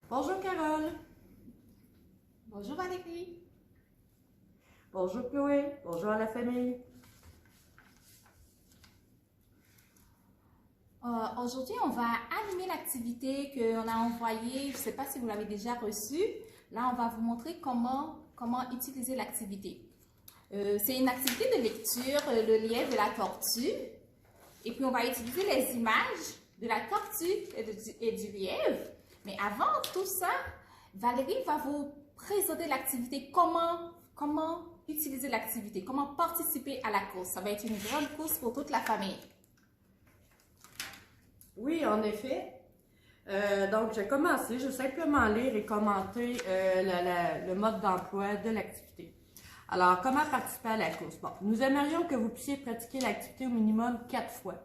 Bonjour Carole. Bonjour Valérie. Bonjour Chloé. Bonjour à la famille. Aujourd'hui, on va animer l'activité qu'on a envoyée. Je ne sais pas si vous l'avez déjà reçue. Là, on va vous montrer comment utiliser l'activité. C'est une activité de lecture, le lièvre et la tortue. Et puis, on va utiliser les images de la tortue et du lièvre. Mais avant tout ça, Valérie va vous présenter l'activité, comment utiliser l'activité, comment participer à la course. Ça va être une grande course pour toute la famille. Oui, en effet. Donc, j'ai commencé. Je vais simplement lire et commenter le mode d'emploi de l'activité. Alors, comment participer à la course? Bon, nous aimerions que vous puissiez pratiquer l'activité au minimum 4 fois.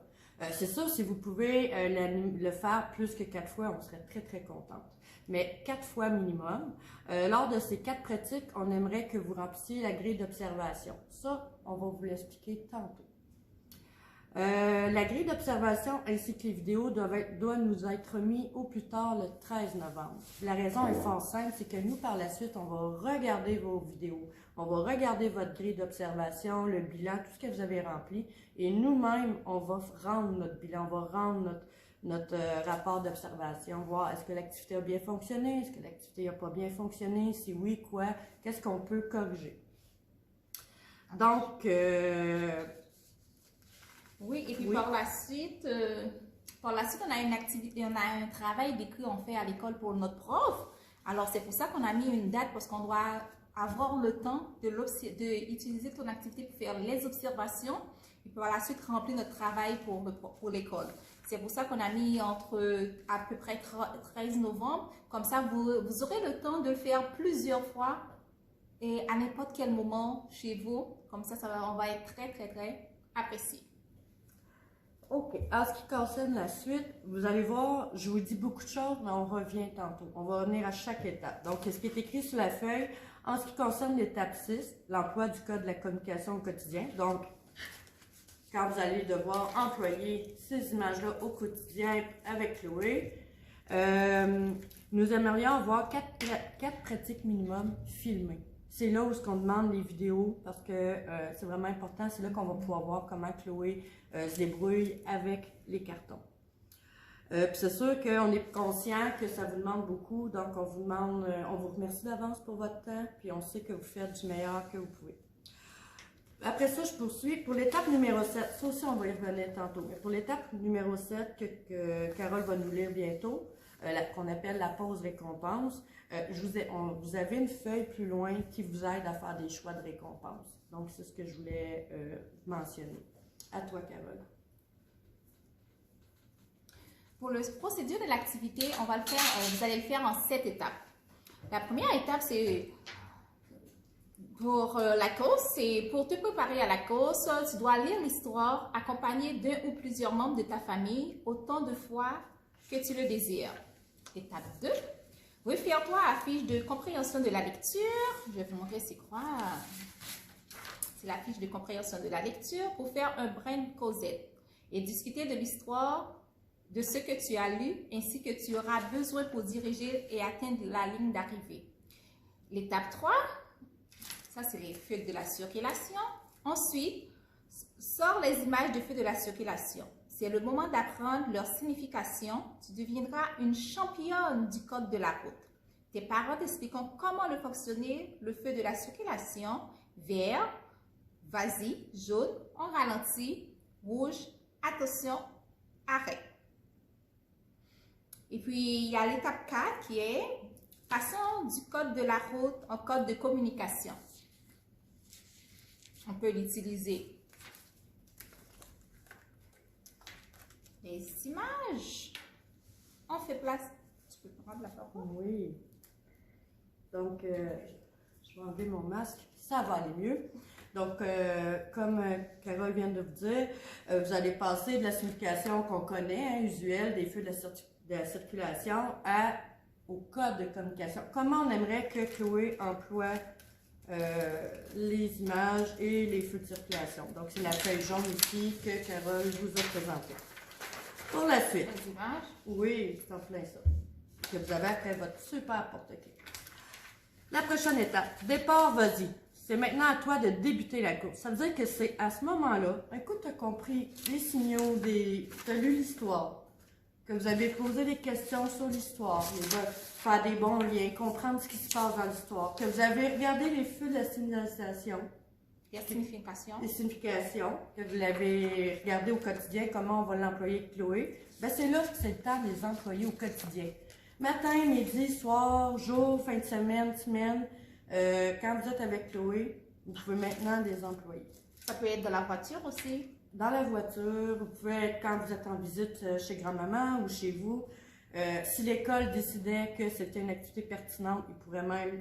C'est sûr, si vous pouvez le faire plus que 4 fois, on serait très, très contente. Mais 4 fois minimum. Lors de ces 4 pratiques, on aimerait que vous remplissiez la grille d'observation. Ça, on va vous l'expliquer tantôt. La grille d'observation ainsi que les vidéos doivent nous être mis au plus tard le 13 novembre. La raison est fort simple, c'est que nous, par la suite, on va regarder vos vidéos, on va regarder votre grille d'observation, le bilan, tout ce que vous avez rempli, et nous-mêmes, on va rendre notre bilan, on va rendre notre rapport d'observation, voir est-ce que l'activité a bien fonctionné, est-ce que l'activité n'a pas bien fonctionné, si oui, quoi, qu'est-ce qu'on peut corriger. Donc, oui, et puis oui. par la suite, on a une activité, on a un travail d'écrit qu'on fait à l'école pour notre prof. Alors, c'est pour ça qu'on a mis une date parce qu'on doit avoir le temps d'utiliser ton activité pour faire les observations et puis par la suite remplir notre travail pour l'école. C'est pour ça qu'on a mis entre à peu près 13 novembre. Comme ça, vous aurez le temps de le faire plusieurs fois et à n'importe quel moment chez vous. Comme ça, on va être très, très, très apprécié. OK. En ce qui concerne la suite, vous allez voir, je vous dis beaucoup de choses, mais on revient tantôt. On va revenir à chaque étape. Donc, ce qui est écrit sur la feuille, en ce qui concerne l'étape 6, l'emploi du code de la communication au quotidien. Donc, quand vous allez devoir employer ces images-là au quotidien avec Chloé, nous aimerions avoir 4 pratiques minimum filmées. C'est là où on demande les vidéos parce que c'est vraiment important. C'est là qu'on va pouvoir voir comment Chloé se débrouille avec les cartons. Puis c'est sûr qu'on est conscient que ça vous demande beaucoup, donc on vous demande, on vous remercie d'avance pour votre temps, puis on sait que vous faites du meilleur que vous pouvez. Après ça, je poursuis. Pour l'étape numéro 7, ça aussi on va y revenir tantôt, mais pour l'étape numéro 7 que Carole va nous lire bientôt, qu'on appelle la pause récompense, vous avez une feuille plus loin qui vous aide à faire des choix de récompense. Donc, c'est ce que je voulais mentionner. À toi, Carole. Pour la procédure de l'activité, on va le faire, vous allez le faire en 7 étapes. La première étape, c'est pour la course. C'est pour te préparer à la course, tu dois lire l'histoire accompagné d'un ou plusieurs membres de ta famille autant de fois que tu le désires. Étape 2. Réfère-toi à la fiche de compréhension de la lecture. Je vais vous montrer c'est quoi. C'est la fiche de compréhension de la lecture pour faire un brain causette et discuter de l'histoire, de ce que tu as lu, ainsi que tu auras besoin pour diriger et atteindre la ligne d'arrivée. L'étape 3, ça c'est les feux de la circulation. Ensuite, sors les images de feux de la circulation. C'est le moment d'apprendre leur signification. Tu deviendras une championne du code de la route. Tes parents t'expliqueront comment le fonctionner, le feu de la circulation. Vert, vas-y, jaune, on ralentit, rouge, attention, arrête. Et puis, il y a l'étape 4 qui est passons du code de la route en code de communication. On peut l'utiliser. Les images. On fait place. Tu peux prendre la parole? Oui. Donc, je vais enlever mon masque. Ça va aller mieux. Donc, comme Carole vient de vous dire, vous allez passer de la signification qu'on connaît, usuelle, des feux de la circulation, au code de communication. Comment on aimerait que Chloé emploie les images et les feux de circulation. Donc, c'est la feuille jaune ici que Carole vous a présentée. Pour la suite. Les images. Oui, c'est en plein ça. que vous avez après votre super porte-clés. La prochaine étape, départ, vas-y. C'est maintenant à toi de débuter la course. Ça veut dire que c'est à ce moment-là, un coup tu as compris les signaux, tu as lu l'histoire, que vous avez posé des questions sur l'histoire, faire des bons liens, comprendre ce qui se passe dans l'histoire, que vous avez regardé les feux de la signalisation, Les significations. les significations, que vous l'avez regardé au quotidien, comment on va l'employer avec Chloé, ben c'est là que c'est le temps de les employer au quotidien. Matin, midi, soir, jour, fin de semaine, semaine, quand vous êtes avec Chloé, vous pouvez maintenant les employer. Ça peut être dans la voiture aussi. Dans la voiture, vous pouvez être quand vous êtes en visite chez grand-maman ou chez vous. Si l'école décidait que c'était une activité pertinente,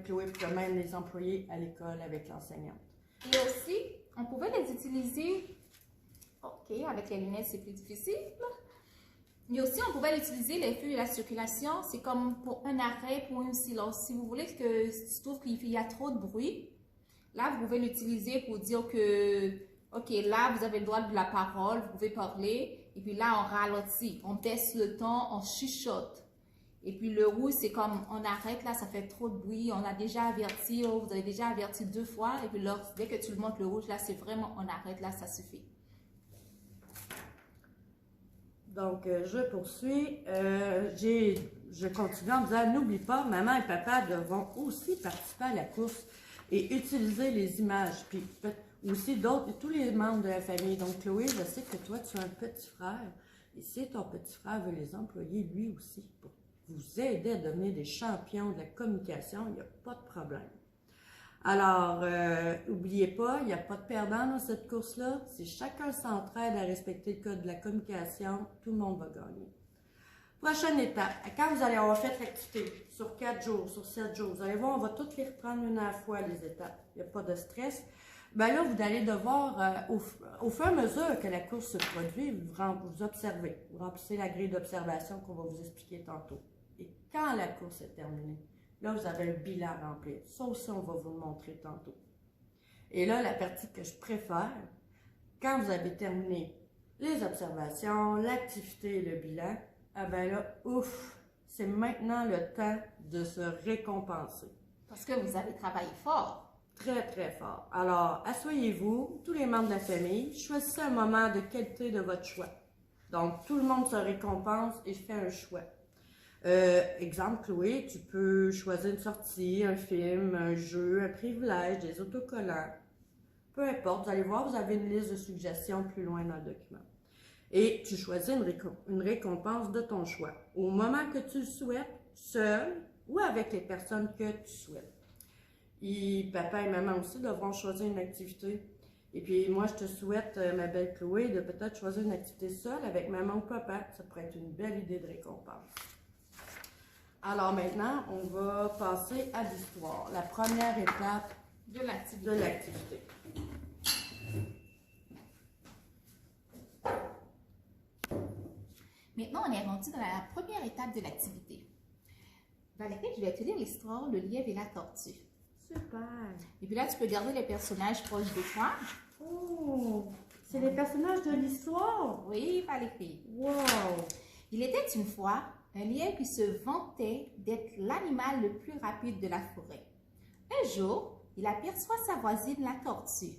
Chloé pourrait même les employer à l'école avec l'enseignante. Et aussi, on pouvait les utiliser, ok, avec les lunettes c'est plus difficile, mais aussi on pouvait utiliser les feux de la circulation, c'est comme pour un arrêt, pour un silence. Si vous voulez que tu trouves qu'il y a trop de bruit, là vous pouvez l'utiliser pour dire que, ok, là vous avez le droit de la parole, vous pouvez parler, et puis là on ralentit, on baisse le ton, on chuchote. Et puis le rouge, c'est comme on arrête là, ça fait trop de bruit, on a déjà averti, oh, vous avez déjà averti 2 fois, et puis là, dès que tu le montres le rouge, là c'est vraiment on arrête là, ça suffit. Donc, je poursuis. Je continue en disant, n'oublie pas, maman et papa devront aussi participer à la course et utiliser les images. Puis aussi tous les membres de la famille. Donc, Chloé, je sais que toi, tu as un petit frère. Et si ton petit frère veut les employer lui aussi pour vous aider à devenir des champions de la communication, il n'y a pas de problème. Alors, n'oubliez pas, il n'y a pas de perdant dans cette course-là. Si chacun s'entraide à respecter le code de la communication, tout le monde va gagner. Prochaine étape, quand vous allez avoir fait l'activité sur 4 jours, sur 7 jours, vous allez voir, on va toutes les reprendre une à la fois, les étapes. Il n'y a pas de stress. Ben là, vous allez devoir, au fur et à mesure que la course se produit, vous observez. Vous remplissez la grille d'observation qu'on va vous expliquer tantôt. Et quand la course est terminée, là, vous avez un bilan à remplir. Ça aussi, on va vous le montrer tantôt. Et là, la partie que je préfère, quand vous avez terminé les observations, l'activité et le bilan, ah ben là, ouf, c'est maintenant le temps de se récompenser. Parce que vous avez travaillé fort. Très, très fort. Alors, asseyez-vous, tous les membres de la famille, choisissez un moment de qualité de votre choix. Donc, tout le monde se récompense et fait un choix. Exemple, Chloé, tu peux choisir une sortie, un film, un jeu, un privilège, des autocollants. Peu importe, vous allez voir, vous avez une liste de suggestions plus loin dans le document. Et tu choisis une récompense de ton choix. Au moment que tu le souhaites, seul ou avec les personnes que tu souhaites. Et papa et maman aussi devront choisir une activité. Et puis moi, je te souhaite, ma belle Chloé, de peut-être choisir une activité seule avec maman ou papa. Ça pourrait être une belle idée de récompense. Alors maintenant, on va passer à l'histoire. La première étape De l'activité. de l'activité. Maintenant, on est rendu dans la première étape de l'activité. Valérie, je vais te lire l'histoire, le lièvre et la tortue. Super! Et puis là, tu peux garder les personnages proches de toi. Oh! C'est les personnages de l'histoire? Oui, Valérie. Wow! Il était une fois un lièvre qui se vantait d'être l'animal le plus rapide de la forêt. Un jour, il aperçoit sa voisine, la tortue.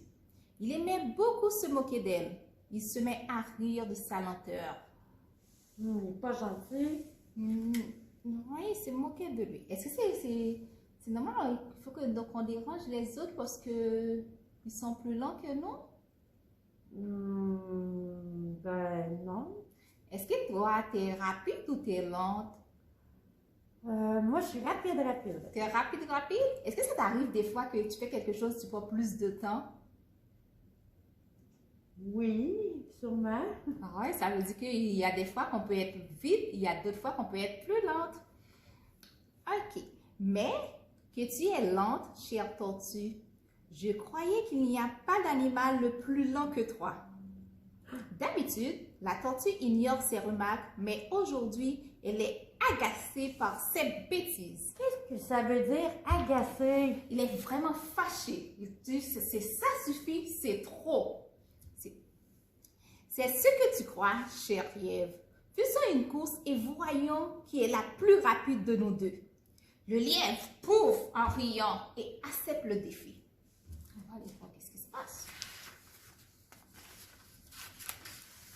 Il aimait beaucoup se moquer d'elle. Il se met à rire de sa lenteur. Pas gentil. Oui, il se moquait de lui. Est-ce que c'est normal? Il faut donc on dérange les autres parce que ils sont plus lents que nous? Ben non. Est-ce que toi, tu es rapide ou tu es lente? Moi, je suis rapide. Tu es rapide? Est-ce que ça t'arrive des fois que tu fais quelque chose, tu prends plus de temps? Oui, sûrement. Oui, ça veut dire qu'il y a des fois qu'on peut être vite, il y a d'autres fois qu'on peut être plus lente. OK. Mais que tu es lente, chère tortue, je croyais qu'il n'y a pas d'animal le plus lent que toi. D'habitude, la tortue ignore ses remarques, mais aujourd'hui, elle est agacée par ses bêtises. Qu'est-ce que ça veut dire, agacer? Il est vraiment fâché. Il dit, ça suffit, c'est trop. C'est ce que tu crois, cher lièvre. Faisons une course et voyons qui est la plus rapide de nous deux. Le lièvre pouffe en riant et accepte le défi. On va aller voir qu'est-ce qui se passe.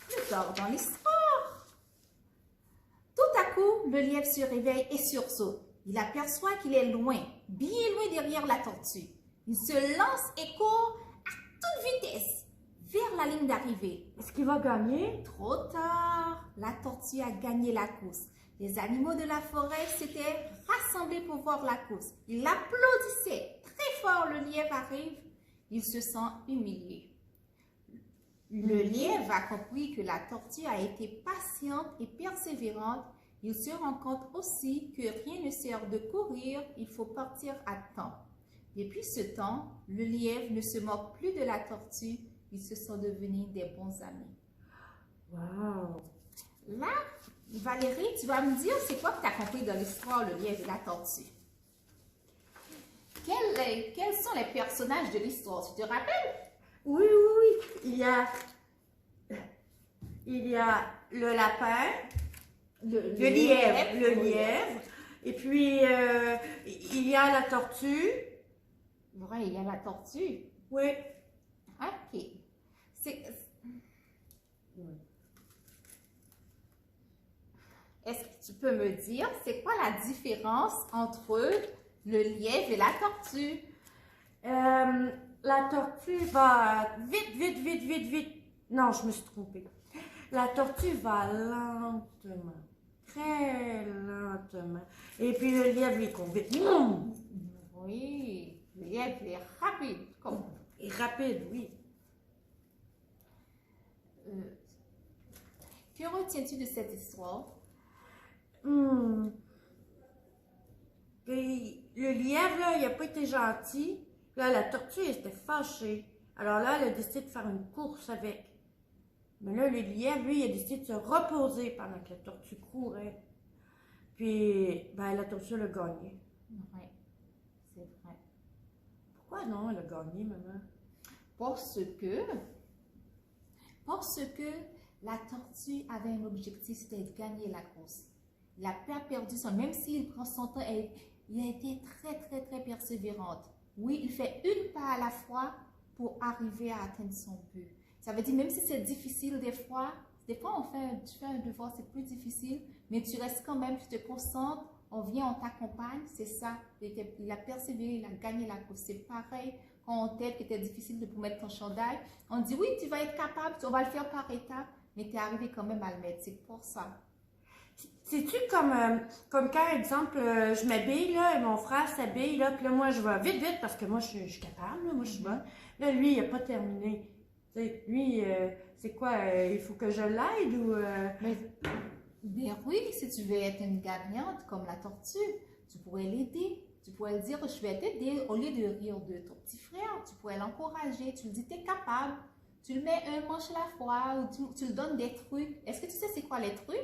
Plus tard dans l'histoire. Tout à coup, le lièvre se réveille et sursaute. Il aperçoit qu'il est loin, bien loin derrière la tortue. Il se lance et court à toute vitesse vers la ligne d'arrivée. Est-ce qu'il va gagner? Trop tard, la tortue a gagné la course. Les animaux de la forêt s'étaient rassemblés pour voir la course. Ils applaudissaient très fort. Le lièvre arrive. Il se sent humilié. Le lièvre a compris que la tortue a été patiente et persévérante. Il se rend compte aussi que rien ne sert de courir, il faut partir à temps. Depuis ce temps, le lièvre ne se moque plus de la tortue, ils se sont devenus des bons amis. Wow! Là, Valérie, tu vas me dire c'est quoi que tu as compris dans l'histoire, le lièvre et la tortue? Quels sont les personnages de l'histoire? Tu te rappelles? Oui, oui, oui. Il y a le lapin, le lièvre, et puis il y a la tortue. Vrai, il y a la tortue. Oui. Ok. Est-ce que tu peux me dire, c'est quoi la différence entre le lièvre et la tortue? La tortue va vite, vite, vite, vite, vite. Non, je me suis trompée. La tortue va lentement, très lentement. Et puis le lièvre, il court vite. Oui, le lièvre est rapide. Et rapide, oui. Que retiens-tu de cette histoire? Puis le lièvre, là, il n'a pas été gentil. Là, la tortue, elle était fâchée. Alors là, elle a décidé de faire une course avec. Mais là, le lièvre, lui, il a décidé de se reposer pendant que la tortue courait. Puis, ben, la tortue l'a gagné. Oui, c'est vrai. Pourquoi non, elle a gagné, maman? Parce que la tortue avait un objectif, c'était de gagner la course. Il n'a pas perdu son... Même s'il prend son temps, il a été très, très, très persévérante. Oui, il fait une pas à la fois pour arriver à atteindre son but. Ça veut dire, même si c'est difficile des fois tu fais un devoir, c'est plus difficile, mais tu restes quand même, tu te concentres, on vient, on t'accompagne, c'est ça. Il a persévéré, il a gagné la course. C'est pareil quand on t'aide, que c'était difficile de mettre ton chandail. On dit, oui, tu vas être capable, on va le faire par étapes, mais tu es arrivé quand même à le mettre. C'est pour ça. C'est-tu comme quand, exemple, je m'habille, là, et mon frère s'habille, là, puis là, moi, je vais vite, vite, parce que moi, je suis capable, là, moi, je suis bonne. Là, lui, il n'a pas terminé. T'sais, lui, c'est quoi, il faut que je l'aide ou... Bien oui, si tu veux être une gagnante comme la tortue, tu pourrais l'aider. Tu pourrais lui dire, je vais t'aider. Au lieu de rire de ton petit frère, tu pourrais l'encourager. Tu lui dis, tu es capable. Tu le mets un manche à la fois ou tu lui donnes des trucs. Est-ce que tu sais c'est quoi les trucs?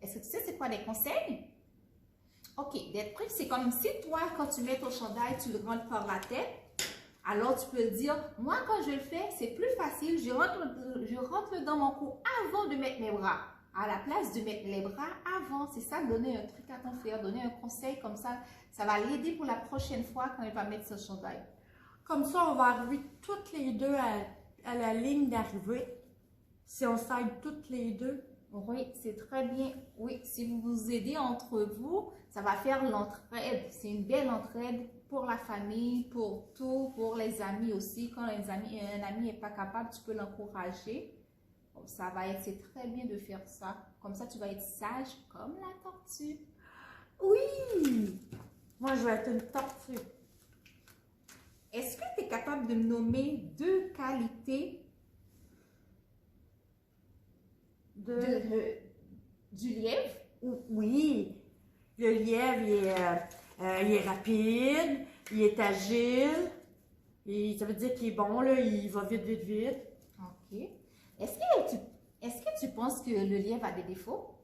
Est-ce que tu sais c'est quoi les conseils? Ok, des trucs, c'est comme si toi, quand tu mets ton chandail, tu le rentres par la tête. Alors, tu peux le dire, moi, quand je le fais, c'est plus facile. Je rentre dans mon cou avant de mettre mes bras. À la place de mettre les bras avant, c'est ça, donner un truc à ton frère, donner un conseil comme ça. Ça va l'aider pour la prochaine fois quand il va mettre son chandail. Comme ça, on va arriver toutes les deux à la ligne d'arrivée. Si on s'aide toutes les deux. Oui, c'est très bien. Oui, si vous vous aidez entre vous, ça va faire l'entraide. C'est une belle entraide pour la famille, pour tout, pour les amis aussi. Quand un ami n'est pas capable, tu peux l'encourager. Ça va être, c'est très bien de faire ça. Comme ça, tu vas être sage comme la tortue. Oui! Moi, je vais être une tortue. Est-ce que tu es capable de nommer 2 qualités du lièvre? Oui. Le lièvre, il est rapide, il est agile. Et ça veut dire qu'il est bon, là, il va vite, vite, vite. OK. Est-ce que tu penses que le lièvre a des défauts?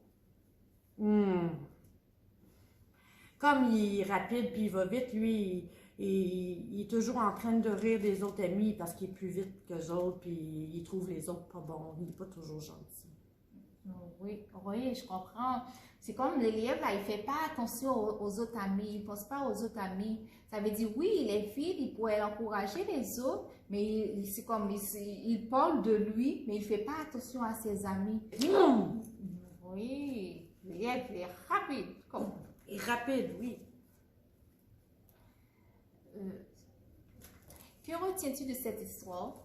Comme il est rapide puis il va vite, lui, il est toujours en train de rire des autres amis parce qu'il est plus vite qu'eux autres puis il trouve les autres pas bons. Il n'est pas toujours gentil. Oui, oui, je comprends. C'est comme le lièvre, là, il fait pas attention aux autres amis, il pense pas aux autres amis. Ça veut dire, oui, il est vide, il pourrait encourager les autres, mais c'est comme, il parle de lui, mais il fait pas attention à ses amis. Oui, le lièvre, il est rapide. Comme, Et rapide, oui. euh, que retiens-tu de cette histoire?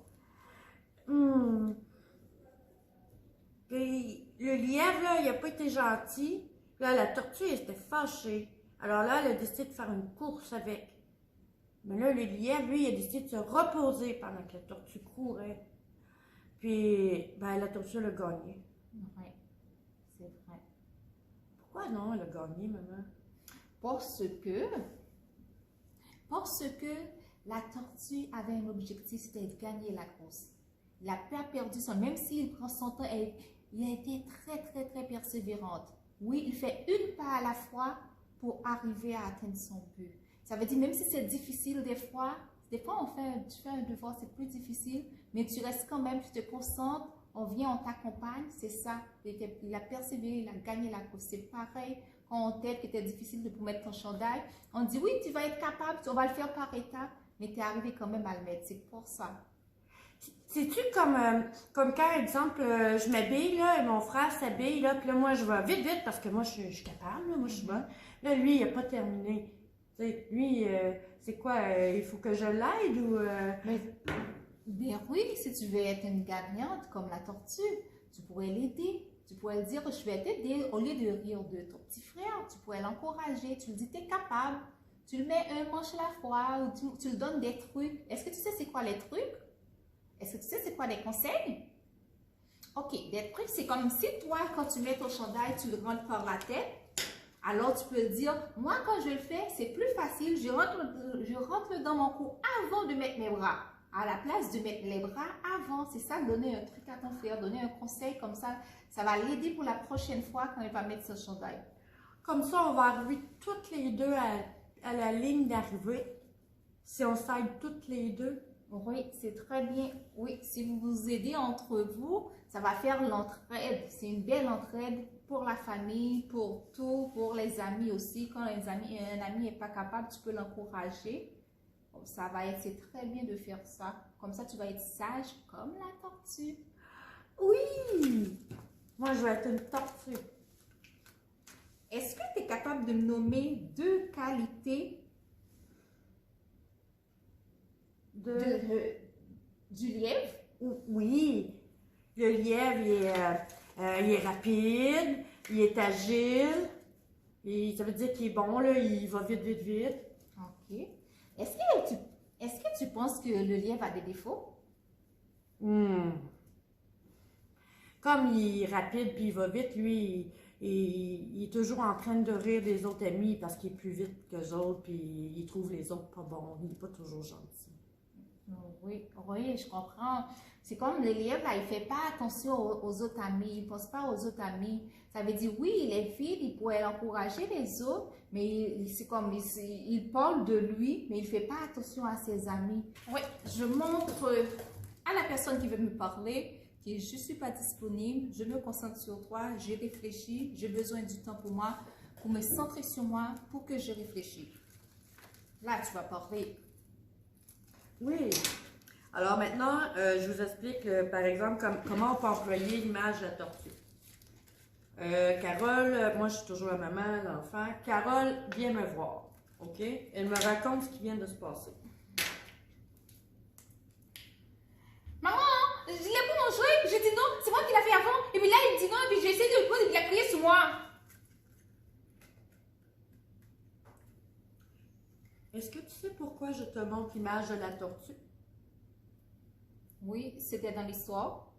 Hmm. Puis le lièvre, là, il n'a pas été gentil. Là, la tortue, elle était fâchée. Alors là, elle a décidé de faire une course avec. Mais là, le lièvre, lui, il a décidé de se reposer pendant que la tortue courait. Puis, ben, la tortue, elle a gagné. Oui, c'est vrai. Pourquoi non, elle a gagné, maman? Parce que la tortue avait un objectif, c'était de gagner la course. Il n'a pas perdu son, même s'il prend son temps, il a été très, très, très persévérante. Oui, il fait une pas à la fois pour arriver à atteindre son but. Ça veut dire, même si c'est difficile des fois tu fais un devoir, c'est plus difficile, mais tu restes quand même, tu te concentres, on vient, on t'accompagne, c'est ça. Il a persévéré, il a gagné la course. C'est pareil quand on t'aide, que c'était difficile de pour mettre ton chandail. On dit, oui, tu vas être capable, on va le faire par étapes, mais tu es arrivé quand même à le mettre. C'est pour ça. C'est-tu comme quand, exemple, je m'habille, là, et mon frère s'habille, là, puis là, moi, je vais vite, vite, parce que moi, je suis capable, là, moi, je suis bonne. Là, lui, il n'a pas terminé. Tu sais, lui, c'est quoi, il faut que je l'aide ou... Mais, bien oui, si tu veux être une gagnante comme la tortue, tu pourrais l'aider. Tu pourrais lui dire, je vais t'aider. Au lieu de rire de ton petit frère, tu pourrais l'encourager. Tu lui dis, tu es capable. Tu le mets un manche à la fois ou tu lui donnes des trucs. Est-ce que tu sais c'est quoi les trucs? Est-ce que tu sais c'est quoi les conseils? Ok, des trucs, c'est comme si toi, quand tu mets ton chandail, tu le rentres par la tête. Alors, tu peux dire, moi, quand je le fais, c'est plus facile. Je rentre dans mon cou avant de mettre mes bras. À la place de mettre les bras avant, c'est ça, donner un truc à ton frère, donner un conseil comme ça va l'aider pour la prochaine fois quand il va mettre son chandail. Comme ça, on va arriver toutes les deux à la ligne d'arrivée. Si on s'aide toutes les deux. Oui, c'est très bien. Oui, si vous vous aidez entre vous, ça va faire l'entraide. C'est une belle entraide pour la famille, pour tout, pour les amis aussi. Quand un ami n'est pas capable, tu peux l'encourager. Ça va être, c'est très bien de faire ça. Comme ça, tu vas être sage comme la tortue. Oui! Moi, je vais être une tortue. Est-ce que tu es capable de me nommer deux qualités du lièvre? Oui, le lièvre, il est rapide, il est agile, et ça veut dire qu'il est bon, là, il va vite, vite, vite. Ok. Est-ce que tu penses que le lièvre a des défauts? Comme il est rapide puis il va vite, lui, il est toujours en train de rire des autres amis parce qu'il est plus vite que les autres, puis il trouve les autres pas bons, il n'est pas toujours gentil. Oui, oui, je comprends. C'est comme le lièvre, là, il ne fait pas attention aux autres amis, il ne pense pas aux autres amis. Ça veut dire, oui, il est vide, il pourrait encourager les autres, mais c'est comme, il parle de lui, mais il ne fait pas attention à ses amis. Oui, je montre à la personne qui veut me parler que je ne suis pas disponible, je me concentre sur toi, j'ai réfléchi, j'ai besoin du temps pour moi, pour me centrer sur moi, pour que je réfléchisse. Là, tu vas parler. Oui. Alors maintenant, je vous explique, par exemple, comment on peut employer l'image de la tortue. Carole, moi je suis toujours la maman, l'enfant. Carole vient me voir, ok? Elle me raconte ce qui vient de se passer. Maman, je l'ai pour mon jouet, j'ai dit non, c'est moi qui l'ai fait avant. Et puis là, il dit non, et puis j'ai essayé de le prendre et puis il a crié sur moi. Est-ce que tu sais pourquoi je te montre l'image de la tortue? Oui, c'était dans l'histoire.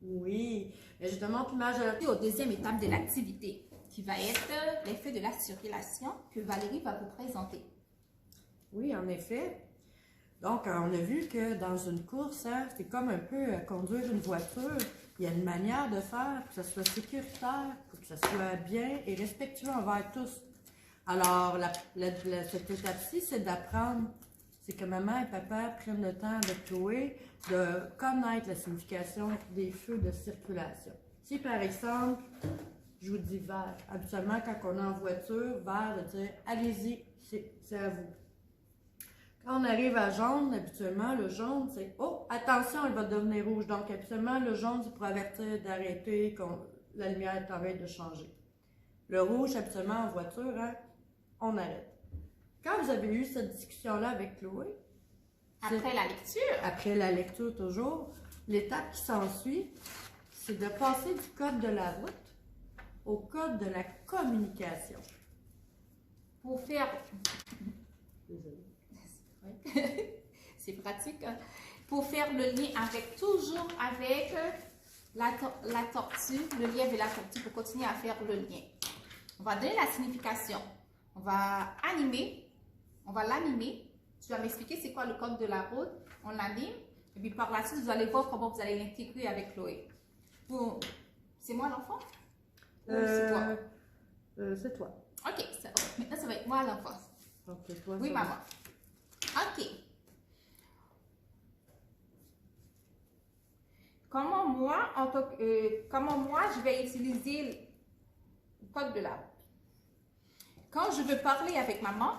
Oui, mais je te montre l'image de la Puis tortue. au deuxième étape de l'activité, qui va être l'effet de la circulation que Valérie va vous présenter. Oui, en effet. Donc, on a vu que dans une course, hein, c'est comme un peu conduire une voiture. Il y a une manière de faire pour que ça soit sécuritaire, pour que ça soit bien et respectueux envers tous. Alors, cette étape-ci, c'est d'apprendre. C'est que maman et papa prennent le temps de Chloé de connaître la signification des feux de circulation. Si par exemple, je vous dis vert, habituellement quand on est en voiture, vert veut dire allez-y, c'est à vous. Quand on arrive à jaune, habituellement, le jaune, c'est oh, attention, il va devenir rouge. Donc, habituellement, le jaune, c'est pour avertir d'arrêter, la lumière est en train de changer. Le rouge, habituellement, en voiture, hein, on arrête. Quand vous avez eu cette discussion-là avec Chloé, Après la lecture, après la lecture toujours, l'étape qui s'ensuit, c'est de passer du code de la route au code de la communication. pour faire... Désolée. C'est pratique. Hein? Pour faire le lien toujours avec la tortue, le lièvre et la tortue, pour continuer à faire le lien. On va donner la signification. On va l'animer. Tu vas m'expliquer c'est quoi le code de la route. On l'anime. Et puis par la suite, vous allez voir comment vous allez l'intégrer avec Chloé. C'est moi l'enfant? C'est toi? C'est toi. Ok, maintenant ça va être moi l'enfant. Ok, toi. Oui, maman. Ok. Comment moi, je vais utiliser le code de la route? Quand je veux parler avec maman,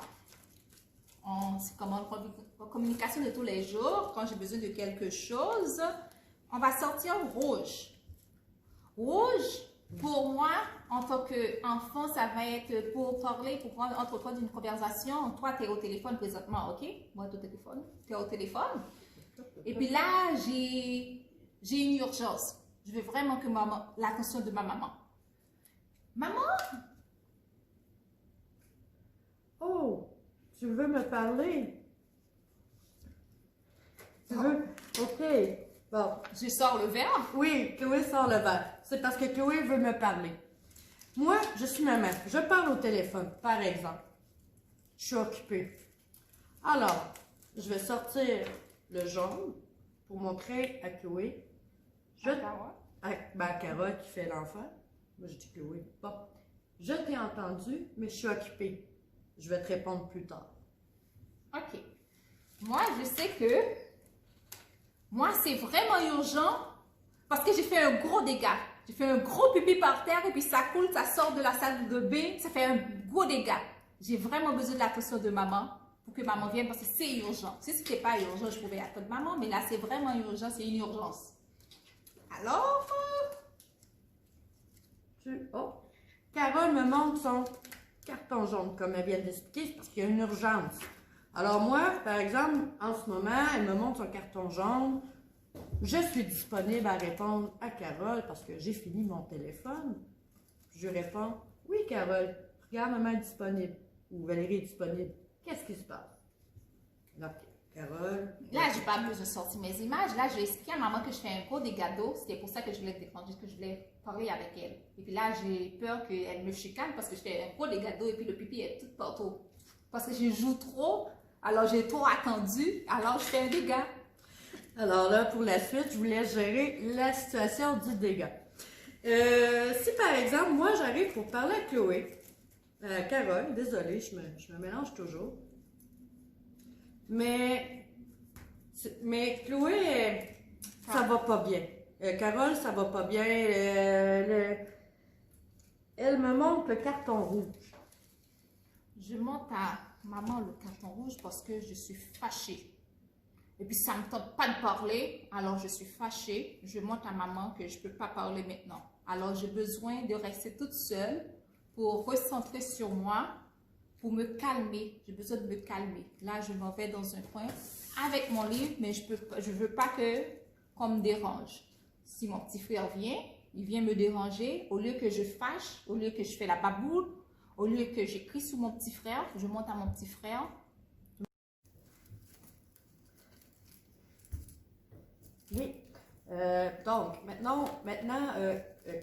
c'est comme en communication de tous les jours, quand j'ai besoin de quelque chose, on va sortir rouge. Rouge, pour moi, en tant qu'enfant, ça va être pour parler, pour entreprendre une conversation. Toi, tu es au téléphone présentement, ok? Moi, tu es au téléphone. Et puis là, j'ai une urgence. Je veux vraiment que l'attention de ma maman. Maman? Oh, tu veux me parler? Tu veux? Ok. Bon. Je sors le verre. Oui, Chloé sort le verre. C'est parce que Chloé veut me parler. Moi, je suis maman. Je parle au téléphone, par exemple. Je suis occupée. Alors, je vais sortir le jaune pour montrer à Chloé. À Carole qui fait l'enfant. Moi, je dis Chloé. Bon, je t'ai entendu, mais je suis occupée. Je vais te répondre plus tard. OK. Moi, je sais que moi, c'est vraiment urgent parce que j'ai fait un gros dégât. J'ai fait un gros pipi par terre et puis ça coule, ça sort de la salle de bain. Ça fait un gros dégât. J'ai vraiment besoin de l'attention de maman pour que maman vienne parce que c'est urgent. Si ce n'était pas urgent, je pouvais attendre maman, mais là, c'est vraiment urgent, c'est une urgence. Alors, Oh, Carole me montre son carton jaune, comme elle vient d'expliquer, parce qu'il y a une urgence. Alors moi, par exemple, en ce moment, elle me montre son carton jaune. Je suis disponible à répondre à Carole parce que j'ai fini mon téléphone. Je réponds, oui Carole, regarde, maman est disponible. Ou Valérie est disponible. Qu'est-ce qui se passe? Ok, Carole. là, j'ai pas besoin de sortir mes images. Là, je vais expliquer à maman que je fais un gros dégât d'eau. C'était pour ça que je voulais te défendre, que je voulais parler avec elle. Et puis là, j'ai peur qu'elle me chicane parce que je fais un gros dégât d'eau et puis le pipi est tout partout. Parce que je joue trop, alors j'ai trop attendu, alors je fais un dégât. Alors là, pour la suite, je vous laisse gérer la situation du dégât. Si par exemple, moi j'arrive pour parler à Chloé, Carole, désolée, je me mélange toujours. Mais Chloé, ça va pas bien. Carole, ça va pas bien. Elle me montre le carton rouge. Je montre à maman le carton rouge parce que je suis fâchée. Et puis ça ne me tente pas de parler, alors je suis fâchée. Je montre à maman que je ne peux pas parler maintenant. Alors j'ai besoin de rester toute seule pour recentrer sur moi, pour me calmer. J'ai besoin de me calmer. Là, je m'en vais dans un coin avec mon livre, mais je ne veux pas qu'on me dérange. Si mon petit frère vient, il vient me déranger. Au lieu que je fâche, au lieu que je fais la baboule, au lieu que j'écris sur mon petit frère, je monte à mon petit frère. Oui. Donc, maintenant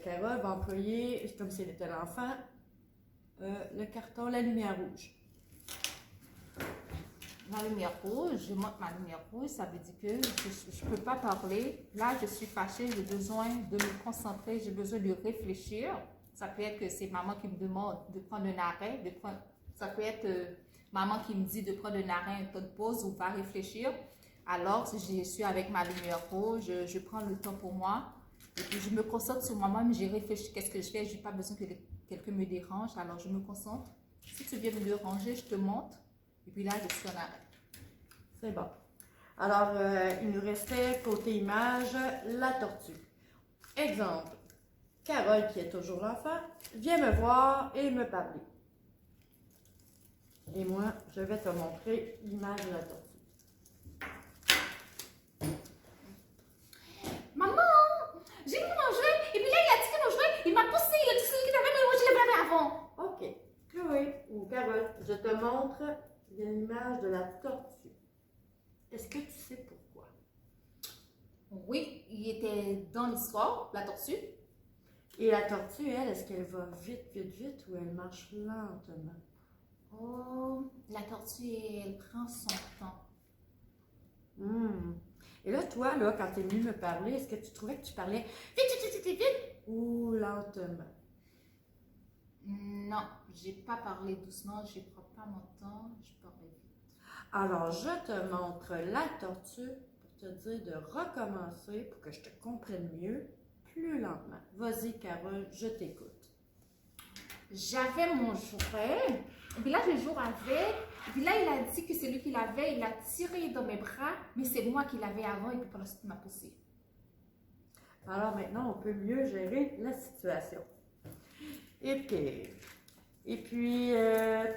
Carole va employer, comme si elle était l'enfant, le carton, la lumière rouge. Ma lumière rouge, je monte ma lumière rouge, ça veut dire que je ne peux pas parler. Là, je suis fâchée, j'ai besoin de me concentrer, j'ai besoin de réfléchir. Ça peut être que c'est maman qui me demande de prendre un arrêt, ça peut être maman qui me dit de prendre un arrêt, un temps de pause ou pas réfléchir. Alors, si je suis avec ma lumière rouge, je prends le temps pour moi. Et puis, je me concentre sur moi-même, j'ai réfléchi, qu'est-ce que je fais, je n'ai pas besoin que quelqu'un me dérange, alors je me concentre. Si tu viens me déranger, je te montre. Et puis là, je suis en arrêt. C'est bon. Alors, il nous restait côté image, la tortue. Exemple, Carole, qui est toujours l'enfant, vient me voir et me parler. Et moi, je vais te montrer l'image de la tortue. Maman, j'ai mis mon jouet, et puis là, il a tiré mon jouet, il m'a poussé, il a dit celui qui t'avait, mais moi, je l'avais avant. OK. Chloé ou Carole, je te montre l'image de la tortue. Est-ce que tu sais pourquoi? Oui, il était dans l'histoire, la tortue. Et la tortue, elle, est-ce qu'elle va vite, vite, vite ou elle marche lentement? Oh, la tortue, elle prend son temps. Et là, toi, là, quand tu es venu me parler, est-ce que tu trouvais que tu parlais vite, vite, vite, vite ou lentement? Non, j'ai pas parlé doucement, je prends pas mon temps, je parlais vite. Alors, je te montre la tortue pour te dire de recommencer pour que je te comprenne mieux, plus lentement. Vas-y, Carole, je t'écoute. J'avais mon jouet, et puis là, je joue avec, et puis là, il a dit que c'est lui qui l'avait, il a tiré dans mes bras, mais c'est moi qui l'avais avant, et puis par la suite, il m'a poussé. Alors maintenant, on peut mieux gérer la situation. Et puis,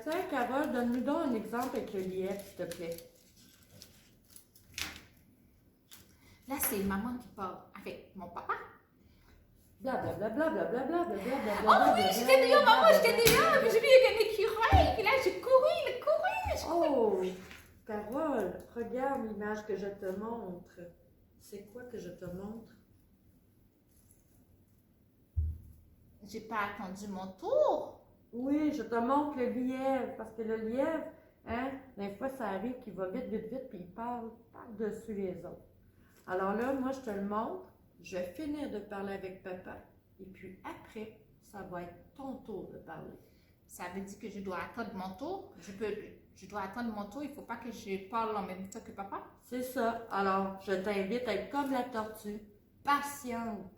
tiens, Carole, donne-nous donc un exemple avec le lièvre, s'il te plaît. Là, c'est maman qui parle avec mon papa. Blablabla, blablabla, blablabla. Oh oui, j'étais dehors, maman, j'étais dehors, et puis j'ai vu un écureuil, et puis là, j'ai couru, il a couru. Oh, Carole, regarde l'image que je te montre. C'est quoi que je te montre? J'ai pas attendu mon tour. Oui, je te montre le lièvre, parce que le lièvre, hein, des fois, ça arrive qu'il va vite, vite, vite, puis il parle par-dessus les autres. Alors là, moi, je te le montre, je vais finir de parler avec papa, et puis après, ça va être ton tour de parler. Ça veut dire que je dois attendre mon tour. Je dois attendre mon tour, il ne faut pas que je parle en même temps que papa. C'est ça. Alors, je t'invite à être comme la tortue, patiente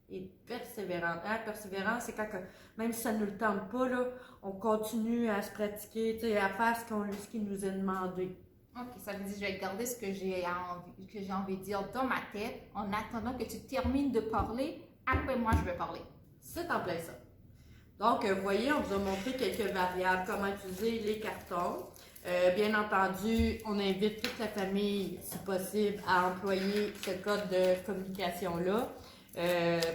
et persévérante. Hein? Persévérante, c'est quand, même si ça ne nous le tente pas, là, on continue à se pratiquer, à faire ce qui nous est demandé. Ok, ça veut dire que je vais garder ce que j'ai envie de dire dans ma tête en attendant que tu termines de parler. Après moi, je vais parler. C'est en plein ça. Donc, vous voyez, on vous a montré quelques variables, comment utiliser les cartons. Bien entendu, on invite toute la famille, si possible, à employer ce code de communication-là.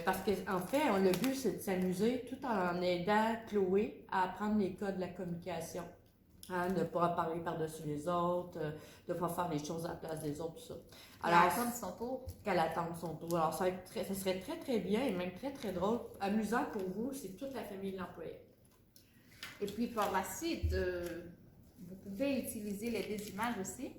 Parce qu'en fait, le but, c'est de s'amuser tout en aidant Chloé à apprendre les codes de la communication. Hein, de ne pas parler par-dessus les autres, de ne pas faire les choses à la place des autres, tout ça. Alors, attendre son tour. Qu'elle attende son tour. Alors, ça serait très, très bien et même très, très drôle, amusant pour vous, si toute la famille l'employait. Et puis, par la suite, vous pouvez utiliser les deux images aussi.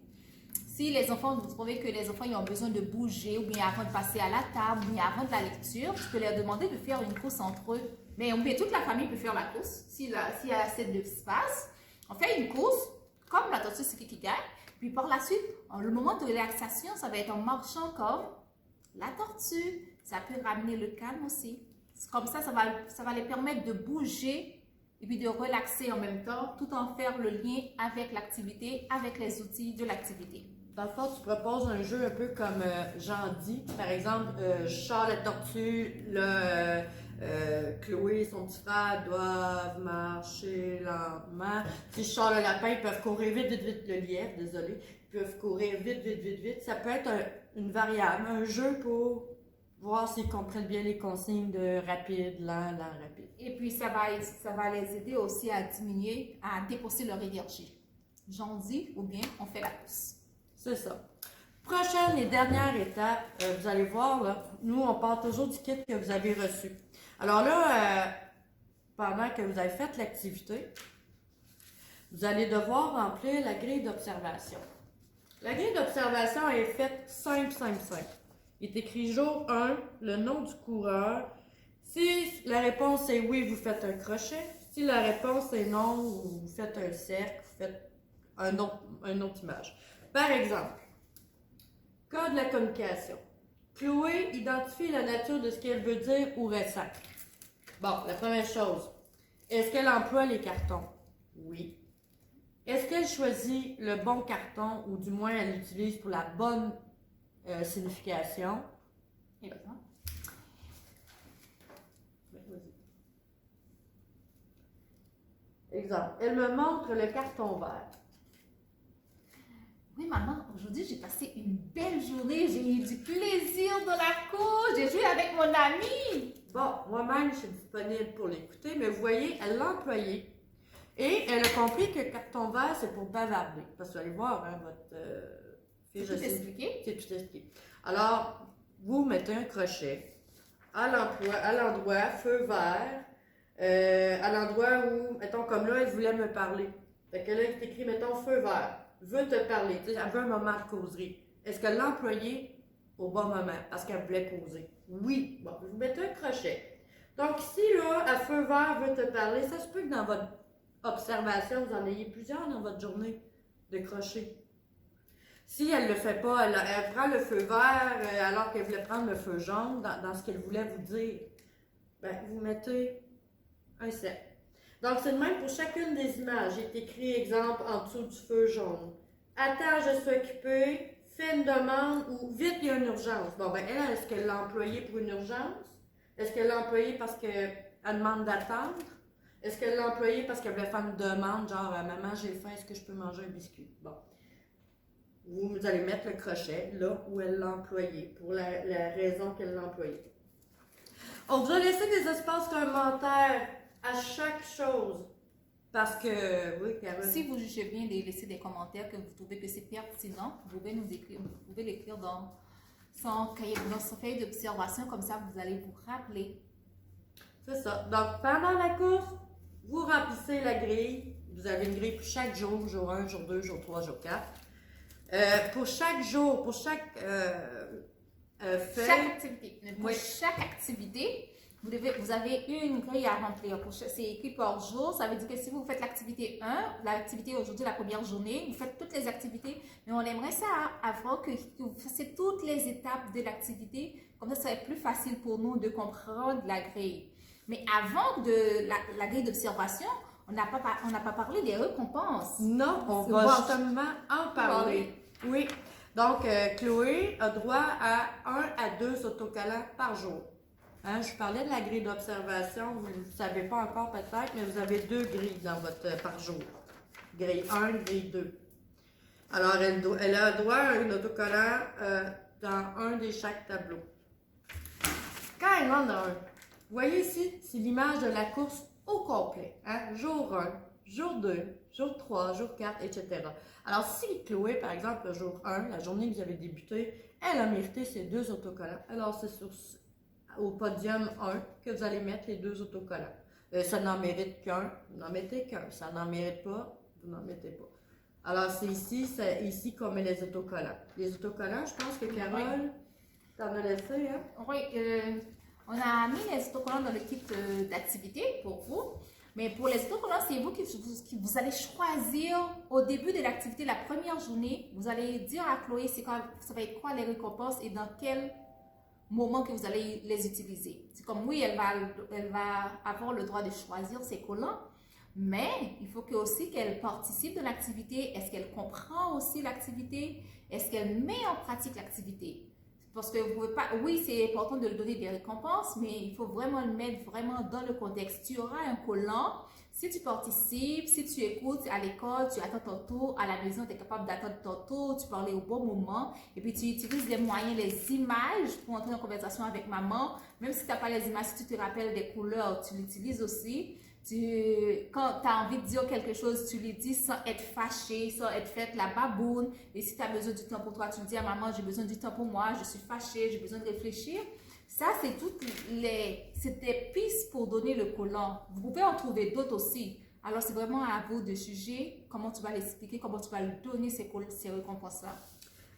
Si les enfants, vous trouvez que les enfants ils ont besoin de bouger, ou bien avant de passer à la table, ou bien avant de la lecture, tu peux leur demander de faire une course entre eux. Mais toute la famille peut faire la course, s'il y a assez d'espace. On fait une course, comme la tortue, c'est qui gagne. Puis par la suite, le moment de relaxation, ça va être en marchant comme la tortue. Ça peut ramener le calme aussi. Comme ça va les permettre de bouger et puis de relaxer en même temps, tout en faire le lien avec l'activité, avec les outils de l'activité. Dans le fond, tu proposes un jeu un peu comme Jean dit. Par exemple, je sors la tortue, là, Chloé et son petit frère doivent marcher lentement. Si je sors le lapin, ils peuvent courir vite, vite, vite. Le lièvre, désolé. Ils peuvent courir vite, vite, vite, vite. Ça peut être une variable, un jeu pour voir s'ils comprennent bien les consignes de rapide, lent, lent, rapide. Et puis, ça va les aider aussi à diminuer, à déposer leur énergie. J'en dis ou bien on fait la course. C'est ça. Prochaine et dernière étape, vous allez voir, là, nous, on part toujours du kit que vous avez reçu. Alors là, pendant que vous avez fait l'activité, vous allez devoir remplir la grille d'observation. La grille d'observation est faite simple, simple, simple. Il est écrit jour 1, le nom du coureur. Si la réponse est oui, vous faites un crochet. Si la réponse est non, vous faites un cercle, vous faites une autre image. Par exemple, code de la communication. Chloé identifie la nature de ce qu'elle veut dire ou ressent. Bon, la première chose. Est-ce qu'elle emploie les cartons? Oui. Est-ce qu'elle choisit le bon carton ou du moins elle l'utilise pour la bonne signification? Et bien. Exemple. Elle me montre le carton vert. Oui, maman, aujourd'hui, j'ai passé une belle journée. J'ai eu du plaisir dans la cour. J'ai joué avec mon ami. Bon, moi-même, je suis disponible pour l'écouter, mais vous voyez, elle l'a employé. Et elle a compris que le carton vert, c'est pour bavarder. Parce que vous allez voir, hein, votre C'est tout expliqué. C'est tout expliqué. Alors, vous mettez un crochet à l'endroit feu vert, à l'endroit où, mettons, comme là, elle voulait me parler. Fait que là, il est écrit, mettons, feu vert, veut te parler. Tu sais, elle veut un moment de causerie. Est-ce qu'elle l'a employé au bon moment parce qu'elle voulait causer? Oui. Bon, vous mettez un crochet. Donc, ici, là, à feu vert veut te parler, ça se peut que dans votre observation, vous en ayez plusieurs dans votre journée de crochets. Si elle ne le fait pas, elle prend le feu vert alors qu'elle voulait prendre le feu jaune dans ce qu'elle voulait vous dire, ben, vous mettez un 7. Donc, c'est le même pour chacune des images. Il est écrit, exemple, en dessous du feu jaune. Attends, je suis occupée, fais une demande ou vite, il y a une urgence. Bon, ben, elle, est-ce qu'elle l'a employé pour une urgence? Est-ce qu'elle l'a employé parce qu'elle demande d'attendre? Est-ce qu'elle l'a employé parce qu'elle voulait faire une demande, genre, maman, j'ai faim, est-ce que je peux manger un biscuit? Bon. Vous allez mettre le crochet là où elle l'a employé, pour la raison qu'elle l'a employé. On vous a laissé des espaces commentaires à chaque chose. Parce que, oui, Caroline. Si vous jugez bien de laisser des commentaires que vous trouvez que c'est pertinent, vous pouvez nous écrire, vous pouvez l'écrire dans son cahier, dans son feuille d'observation, comme ça vous allez vous rappeler. C'est ça. Donc, pendant la course, vous remplissez la grille. Vous avez une grille pour chaque jour, jour 1, jour 2, jour 3, jour 4. Pour chaque jour, pour chaque feuille. Chaque activité. Pour Oui. chaque activité, vous avez une grille à remplir. C'est écrit par jour. Ça veut dire que si vous faites l'activité 1, l'activité aujourd'hui, la première journée, vous faites toutes les activités. Mais on aimerait ça avant que vous fassiez toutes les étapes de l'activité. Comme ça serait plus facile pour nous de comprendre la grille. Mais avant de la grille d'observation, on n'a pas parlé des récompenses. Non, on va justement en parler. Oui. Donc, Chloé a droit à 1 à 2 autocollants par jour. Hein, je vous parlais de la grille d'observation, vous ne le savez pas encore peut-être, mais vous avez 2 grilles dans votre par jour. Grille 1, grille 2. Alors, elle a droit à un autocollant dans un des chaque tableau. Quand elle en a un, vous voyez ici, c'est l'image de la course au complet. Hein? Jour 1, jour 2, jour 3, jour 4, etc. Alors, si Chloé, par exemple, le jour 1, la journée que vous avez débuté, elle a mérité ces 2 autocollants. Alors, c'est au podium 1 que vous allez mettre les 2 autocollants. Ça n'en mérite qu'un, vous n'en mettez qu'un. Ça n'en mérite pas, vous n'en mettez pas. Alors, c'est ici qu'on met les autocollants. Les autocollants, je pense que Carole, t'en as laissé, hein? Oui, on a mis les autocollants dans le kit d'activité pour vous. Mais pour les autocollants, c'est vous qui vous allez choisir au début de l'activité, la première journée. Vous allez dire à Chloé ça va être quoi les récompenses et dans quel moment que vous allez les utiliser. C'est comme oui, elle va avoir le droit de choisir ses collants, mais il faut aussi qu'elle participe de l'activité. Est-ce qu'elle comprend aussi l'activité? Est-ce qu'elle met en pratique l'activité? Parce que vous pouvez pas, oui, c'est important de lui donner des récompenses, mais il faut vraiment le mettre vraiment dans le contexte. Tu auras un collant si tu participes, si tu écoutes à l'école, tu attends ton tour, à la maison, tu es capable d'attendre ton tour, tu parlais au bon moment, et puis tu utilises les moyens, les images pour entrer en conversation avec maman. Même si tu n'as pas les images, si tu te rappelles des couleurs, tu l'utilises aussi. Quand tu as envie de dire quelque chose, tu lui dis sans être fâché, sans être faite la baboune. Et si tu as besoin du temps pour toi, tu lui dis à maman, j'ai besoin du temps pour moi, je suis fâchée, j'ai besoin de réfléchir. Ça, c'est des pistes pour donner le collant. Vous pouvez en trouver d'autres aussi. Alors, c'est vraiment à vous de juger comment tu vas l'expliquer, comment tu vas lui donner ces récompenses-là.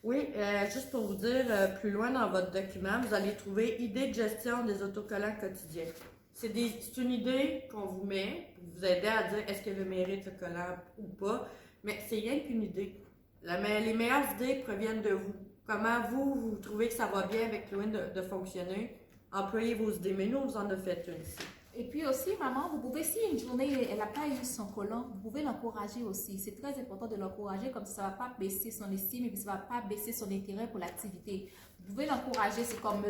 Oui, juste pour vous dire, plus loin dans votre document, vous allez trouver idée de gestion des autocollants quotidiens. C'est une idée qu'on vous met pour vous aider à dire est-ce qu'elle le mérite ce collant ou pas, mais c'est rien qu'une idée. Les meilleures idées proviennent de vous. comment vous trouvez que ça va bien avec Chloé de fonctionner. Employez vos idées, mais nous, on vous en a fait une ici. Et puis aussi, maman, vous pouvez, si une journée, elle n'a pas eu son collant, vous pouvez l'encourager aussi. C'est très important de l'encourager, comme ça ne va pas baisser son estime et puis ça ne va pas baisser son intérêt pour l'activité. Vous pouvez l'encourager, c'est comme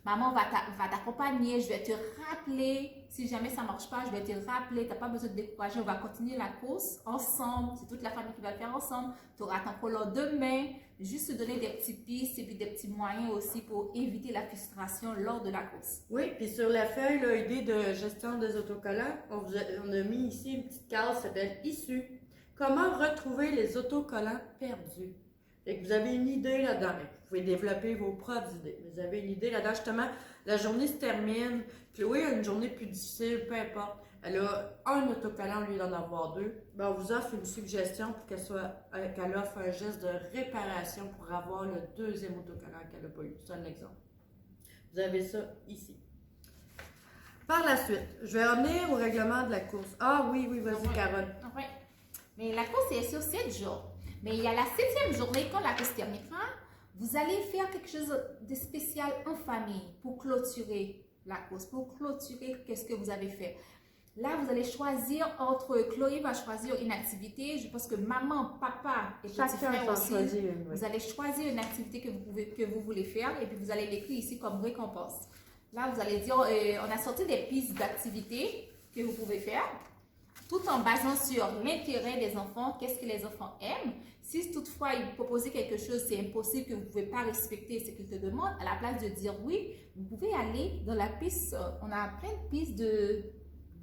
maman va t'accompagner, je vais te rappeler, si jamais ça ne marche pas, je vais te rappeler, tu n'as pas besoin de décourager, on va continuer la course ensemble, c'est toute la famille qui va le faire ensemble, tu auras ton collant demain, juste te donner des petits pistes et puis des petits moyens aussi pour éviter la frustration lors de la course. Oui, puis sur la feuille, idée de gestion des autocollants, on a mis ici une petite case qui s'appelle « Issu ». Comment retrouver les autocollants perdus? Fait que vous avez une idée là-dedans. Vous pouvez développer vos propres idées. Vous avez une idée là-dedans. Justement, la journée se termine. Chloé a une journée plus difficile, peu importe. Elle a un autocollant au lieu d'en avoir deux. Ben, on vous offre une suggestion pour qu'elle offre un geste de réparation pour avoir le deuxième autocollant qu'elle n'a pas eu. C'est un exemple. Vous avez ça ici. Par la suite, je vais revenir au règlement de la course. Ah oui, vas-y, Carole. Oui. Mais la course est sur 7 jours. Mais il y a la 7e journée, quand la course terminera, vous allez faire quelque chose de spécial en famille pour clôturer la course, pour clôturer qu'est-ce que vous avez fait. Là, vous allez choisir Chloé va choisir une activité. Je pense que maman, papa et petit frère aussi. Vous allez choisir une activité que vous voulez faire et puis vous allez l'écrire ici comme récompense. Là, vous allez dire, on a sorti des pistes d'activités que vous pouvez faire, tout en basant sur l'intérêt des enfants, qu'est-ce que les enfants aiment. Si toutefois ils proposent quelque chose, c'est impossible, que vous ne pouvez pas respecter ce qu'ils te demandent, à la place de dire oui, vous pouvez aller dans la piste, on a plein de pistes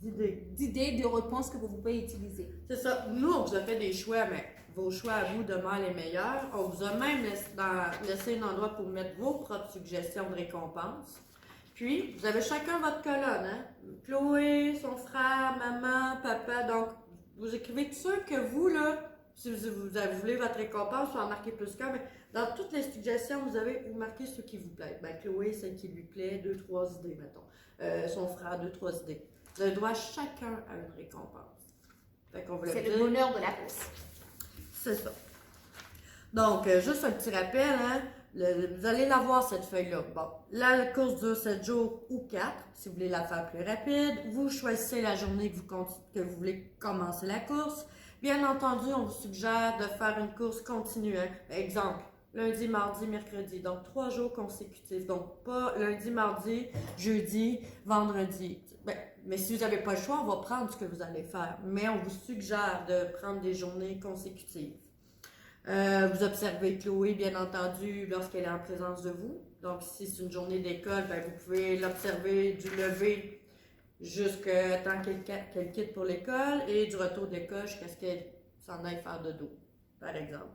d'idées, de réponses que vous pouvez utiliser. C'est ça. Nous, on vous a fait des choix, mais vos choix à vous demeurent les meilleurs. On vous a même laissé un endroit pour mettre vos propres suggestions de récompense. Puis, vous avez chacun votre colonne, hein? Chloé, son frère, maman, papa. Donc, vous écrivez tout ça que vous, là, si vous voulez votre récompense, vous en marquez plus qu'un, mais dans toutes les suggestions, vous marquez ce qui vous plaît. Ben, Chloé, celle qui lui plaît, 2-3 idées, mettons. Son frère, 2-3 idées. Vous avez droit chacun à une récompense. C'est le bonheur de la course. C'est ça. Donc, juste un petit rappel, hein? Vous allez l'avoir cette feuille-là. Bon, la course dure 7 jours ou 4, si vous voulez la faire plus rapide. Vous choisissez la journée que vous voulez commencer la course. Bien entendu, on vous suggère de faire une course continue. Hein? Exemple, lundi, mardi, mercredi. Donc, 3 jours consécutifs. Donc, pas lundi, mardi, jeudi, vendredi. Mais si vous n'avez pas le choix, on va prendre ce que vous allez faire. Mais on vous suggère de prendre des journées consécutives. Vous observez Chloé, bien entendu, lorsqu'elle est en présence de vous. Donc, si c'est une journée d'école, ben, vous pouvez l'observer du lever jusqu'à temps qu'elle quitte pour l'école et du retour d'école jusqu'à ce qu'elle s'en aille faire dodo, par exemple.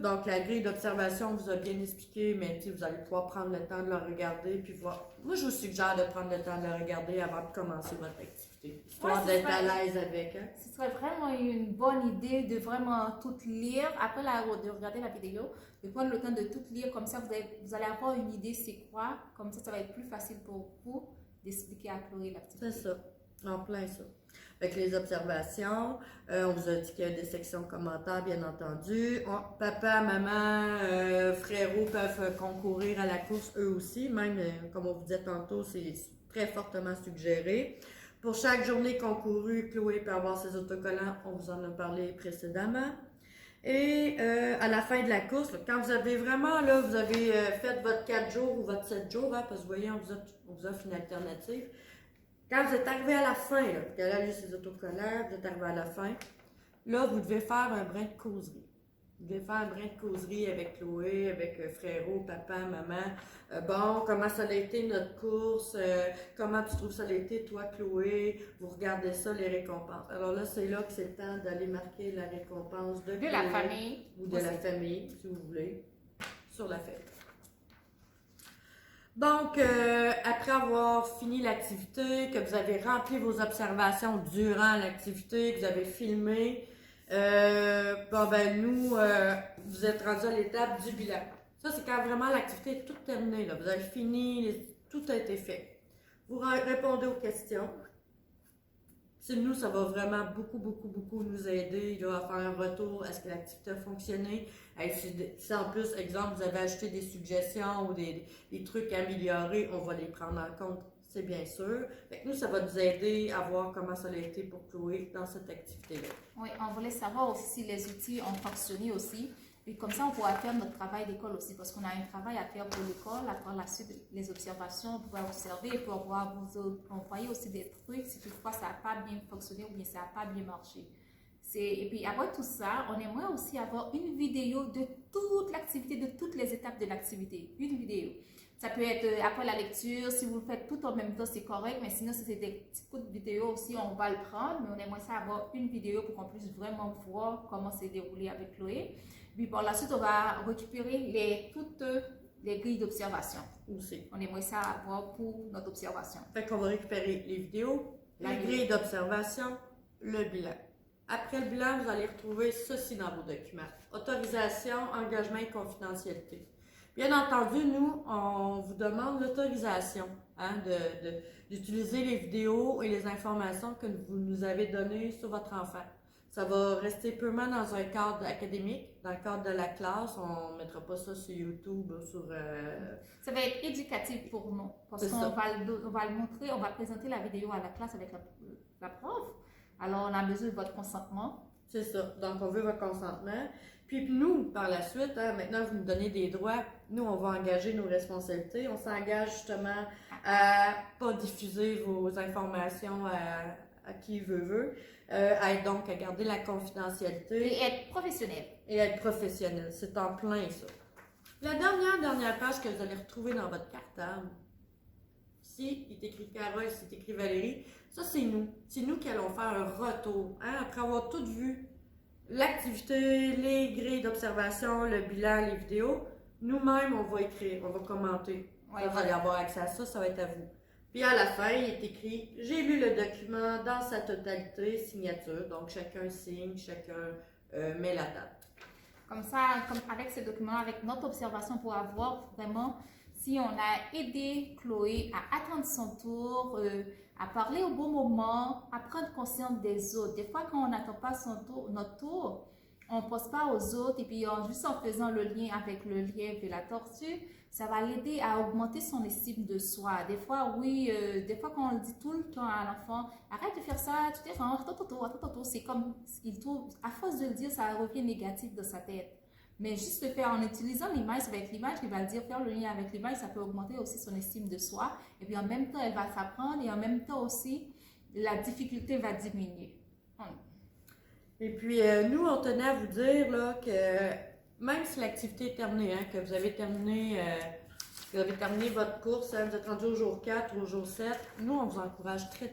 Donc, la grille d'observation, on vous a bien expliqué, mais vous allez pouvoir prendre le temps de le regarder puis voir. Moi, je vous suggère de prendre le temps de le regarder avant de commencer votre activité, histoire d'être à l'aise avec. Hein? Ce serait vraiment une bonne idée de vraiment tout lire. Après de regarder la vidéo, de prendre le temps de tout lire, comme ça vous allez avoir une idée c'est quoi, comme ça va être plus facile pour vous d'expliquer à Chloé l'activité. C'est ça, en plein ça. Avec les observations, on vous a dit qu'il y a des sections commentaires, bien entendu. Papa, maman, frérot peuvent concourir à la course eux aussi. Même, comme on vous disait tantôt, c'est très fortement suggéré. Pour chaque journée concourue, Chloé peut avoir ses autocollants. On vous en a parlé précédemment. Et à la fin de la course, quand vous avez vraiment, là, vous avez fait votre 4 jours ou votre 7 jours, hein, parce que vous voyez, on vous offre une alternative. Quand vous êtes arrivé à la fin, là, qu'elle a eu ses autocollants, vous êtes arrivé à la fin, là, vous devez faire un brin de causerie. Vous devez faire un brin de causerie avec Chloé, avec frérot, papa, maman. Bon, comment ça a été notre course? Comment tu trouves ça a été, toi, Chloé? Vous regardez ça, les récompenses. Alors là, c'est là que c'est le temps d'aller marquer la récompense de Chloé, la famille. Ou de la famille, si vous voulez, sur la feuille. Donc, après avoir fini l'activité, que vous avez rempli vos observations durant l'activité, que vous avez filmé, vous êtes rendu à l'étape du bilan. Ça, c'est quand vraiment l'activité est toute terminée. Là. Vous avez fini, tout a été fait. Vous répondez aux questions. Si nous, ça va vraiment beaucoup nous aider là, à faire un retour, est-ce que l'activité a fonctionné? Et si en plus, exemple, vous avez ajouté des suggestions ou des trucs à améliorer, on va les prendre en compte, c'est bien sûr. Fait que nous, ça va nous aider à voir comment ça a été pour Chloé dans cette activité-là. Oui, on voulait savoir aussi si les outils ont fonctionné aussi. Et comme ça, on pourra faire notre travail d'école aussi, parce qu'on a un travail à faire pour l'école. Après la suite, les observations, on pourra observer et pouvoir vous envoyer aussi des trucs si toutefois ça n'a pas bien fonctionné ou bien ça n'a pas bien marché. Et puis après tout ça, on aimerait aussi avoir une vidéo de toute l'activité, de toutes les étapes de l'activité. Une vidéo. Ça peut être après la lecture, si vous le faites tout en même temps, c'est correct, mais sinon, si c'est des petits bouts de vidéo aussi, on va le prendre, mais on aimerait ça avoir une vidéo pour qu'on puisse vraiment voir comment c'est déroulé avec Chloé. Puis par la suite, on va récupérer toutes les grilles d'observation. Aussi. On aimerait ça avoir pour notre observation. Fait qu'on va récupérer les vidéos, la grille d'observation, le bilan. Après le bilan, vous allez retrouver ceci dans vos documents. Autorisation, engagement et confidentialité. Bien entendu, nous, on vous demande l'autorisation d'utiliser les vidéos et les informations que vous nous avez données sur votre enfant. Ça va rester purement dans un cadre académique, dans le cadre de la classe. On ne mettra pas ça sur YouTube ou sur... Ça va être éducatif pour nous, parce qu'on va le montrer, on va présenter la vidéo à la classe avec la prof. Alors, on a besoin de votre consentement. C'est ça. Donc, on veut votre consentement. Puis nous, par la suite, maintenant, vous nous donnez des droits. Nous, on va engager nos responsabilités. On s'engage justement à pas diffuser vos informations à qui veut. Donc, à garder la confidentialité. Et être professionnel. Et être professionnel. C'est en plein, ça. La dernière page que vous allez retrouver dans votre cartable, ici, il est écrit Carole, ici, il est écrit Valérie. Ça, c'est nous. C'est nous qui allons faire un retour. Après avoir tout vu, l'activité, les grilles d'observation, le bilan, les vidéos, nous-mêmes, on va écrire, on va commenter. Ouais, vous allez avoir accès à ça, ça va être à vous. Puis à la fin, il est écrit « J'ai lu le document dans sa totalité, signature ». Donc, chacun signe, chacun met la date. Comme ça, avec ce document, avec notre observation, pour avoir vraiment si on a aidé Chloé à attendre son tour, à parler au bon moment, à prendre conscience des autres. Des fois, quand on n'attend pas notre tour, on ne pense pas aux autres et puis juste en faisant le lien avec le lièvre et la tortue, ça va l'aider à augmenter son estime de soi. Des fois, oui, des fois quand on le dit tout le temps à l'enfant, arrête de faire ça, tu t'erranges, attends, c'est comme, il trouve, à force de le dire, ça revient négatif dans sa tête. Mais juste le faire en utilisant l'image, avec l'image, il va le dire, faire le lien avec l'image, ça peut augmenter aussi son estime de soi. Et puis en même temps, elle va s'apprendre et en même temps aussi, la difficulté va diminuer. Et puis, nous, on tenait à vous dire là, que même si l'activité est terminée, que vous avez terminé votre course, vous êtes rendu au jour 4 ou au jour 7, nous, on vous encourage très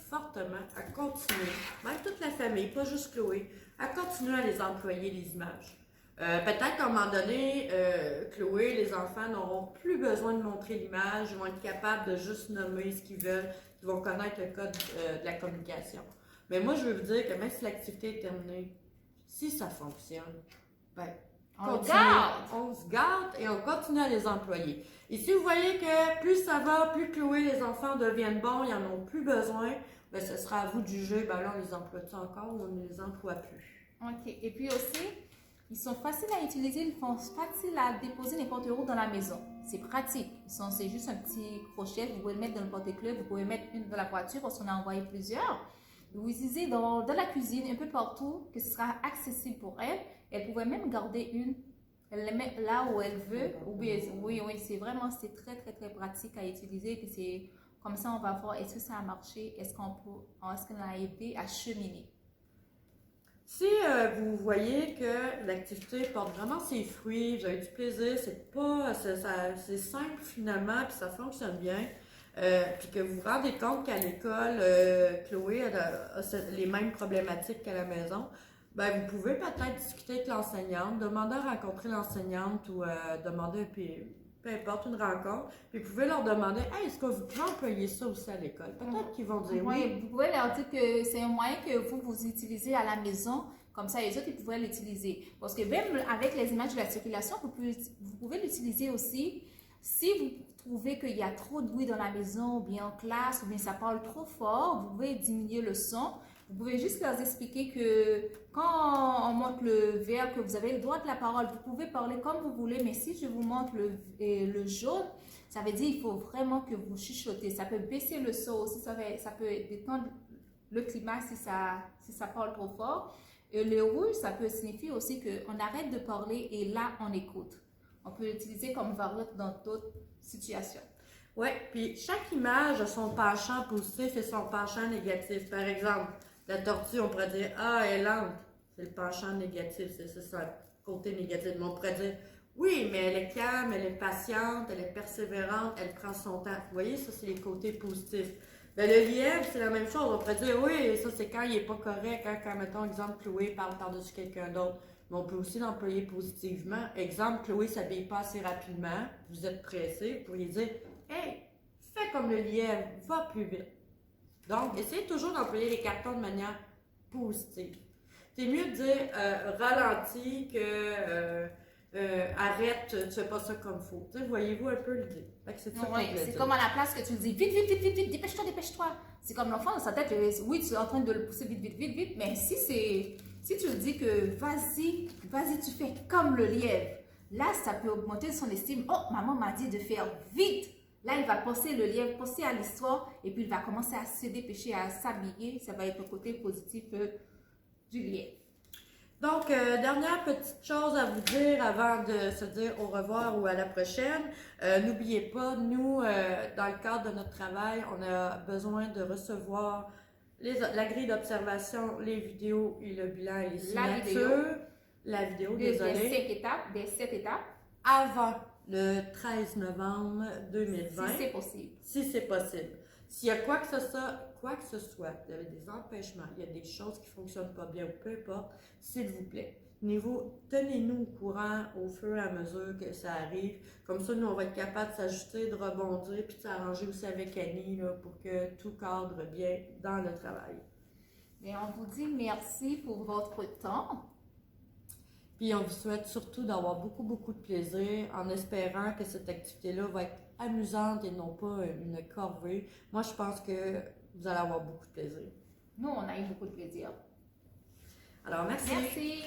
fortement à continuer, même toute la famille, pas juste Chloé, à continuer à les employer, les images. Peut-être qu'à un moment donné, Chloé, les enfants n'auront plus besoin de montrer l'image, ils vont être capables de juste nommer ce qu'ils veulent, ils vont connaître le code de la communication. Mais moi, je veux vous dire que même si l'activité est terminée, si ça fonctionne, ben, on se garde et on continue à les employer. Et si vous voyez que plus ça va, plus Chloé, les enfants deviennent bons, ils n'en ont plus besoin, ben, ce sera à vous de juger, ben là, on les emploie-tu encore ou on ne les emploie plus. OK. Et puis aussi, ils sont faciles à utiliser, ils sont faciles à déposer n'importe où dans la maison. C'est pratique. C'est juste un petit crochet, vous pouvez le mettre dans le porte-clés, vous pouvez mettre une dans la voiture parce qu'on a envoyé plusieurs. Vous utilisez dans la cuisine, un peu partout, que ce sera accessible pour elle. Elle pourrait même garder une, elle les met là où elle veut. Oui, c'est vraiment, c'est très pratique à utiliser. Puis c'est comme ça, on va voir est-ce que ça a marché, est-ce qu'on a aidé à cheminer. Si vous voyez que l'activité porte vraiment ses fruits, vous avez du plaisir, c'est simple finalement, puis ça fonctionne bien, puis que vous vous rendez compte qu'à l'école, Chloé a les mêmes problématiques qu'à la maison, ben vous pouvez peut-être discuter avec l'enseignante, demander à rencontrer l'enseignante ou demander peu importe, une rencontre, puis vous pouvez leur demander hey, est-ce que vous pouvez employer ça aussi à l'école? Peut-être qu'ils vont dire oui. Vous pouvez leur dire que c'est un moyen que vous utilisez à la maison, comme ça les autres ils pourraient l'utiliser. Parce que même avec les images de la circulation, vous pouvez l'utiliser aussi si vous trouvez qu'il y a trop de bruit dans la maison, ou bien en classe, ou bien ça parle trop fort, vous pouvez diminuer le son. Vous pouvez juste leur expliquer que quand on montre le vert, que vous avez le droit de la parole, vous pouvez parler comme vous voulez, mais si je vous montre le jaune, ça veut dire qu'il faut vraiment que vous chuchotez. Ça peut baisser le son aussi, ça peut détendre le climat si ça parle trop fort. Et le rouge, ça peut signifier aussi qu'on arrête de parler et là, on écoute. On peut l'utiliser comme variante dans d'autres situations. Oui, puis chaque image a son penchant positif et son penchant négatif. Par exemple, la tortue, on pourrait dire ah, elle est lente. C'est le penchant négatif, c'est ça, le côté négatif. Mais on pourrait dire oui, mais elle est calme, elle est patiente, elle est persévérante, elle prend son temps. Vous voyez, ça, c'est les côtés positifs. Ben, le lièvre, c'est la même chose. On pourrait dire oui, ça, c'est quand il n'est pas correct, quand, mettons, exemple, Chloé parle par-dessus quelqu'un d'autre. Mais on peut aussi l'employer positivement. Exemple, Chloé ne s'habille pas assez rapidement, vous êtes pressé, vous pourriez dire hey, fais comme le lièvre, va plus vite. Donc, essayez toujours d'employer les cartons de manière positive. C'est mieux de dire ralentis que arrête, tu fais pas ça comme il faut. Voyez-vous un peu l'idée. C'est comme à la place que tu le dis vite, vite, vite, vite, vite, dépêche-toi, dépêche-toi. C'est comme l'enfant dans sa tête, oui, tu es en train de le pousser vite, vite, vite, vite, mais si tu le dis que vas-y, tu fais comme le lièvre, là, ça peut augmenter son estime. Oh, maman m'a dit de faire vite. Là, il va penser le lièvre, penser à l'histoire, et puis il va commencer à se dépêcher, à s'habiller. Ça va être le côté positif du lièvre. Donc, dernière petite chose à vous dire avant de se dire au revoir ou à la prochaine. N'oubliez pas, nous, dans le cadre de notre travail, on a besoin de recevoir la grille d'observation, les vidéos et le bilan et les signatures. La vidéo, désolé. Des 7 étapes. Avant le 13 novembre 2020. Si c'est possible. Si c'est possible. S'il y a quoi que ce soit, vous avez des empêchements, il y a des choses qui ne fonctionnent pas bien ou peu importe, s'il vous plaît, tenez-nous au courant au fur et à mesure que ça arrive. Comme ça, nous, on va être capable de s'ajuster, de rebondir, puis de s'arranger aussi avec Annie là, pour que tout cadre bien dans le travail. Et on vous dit merci pour votre temps. Puis on vous souhaite surtout d'avoir beaucoup, beaucoup de plaisir en espérant que cette activité-là va être amusante et non pas une corvée. Moi, je pense que vous allez avoir beaucoup de plaisir. Nous, on a eu beaucoup de plaisir. Alors, merci. Merci.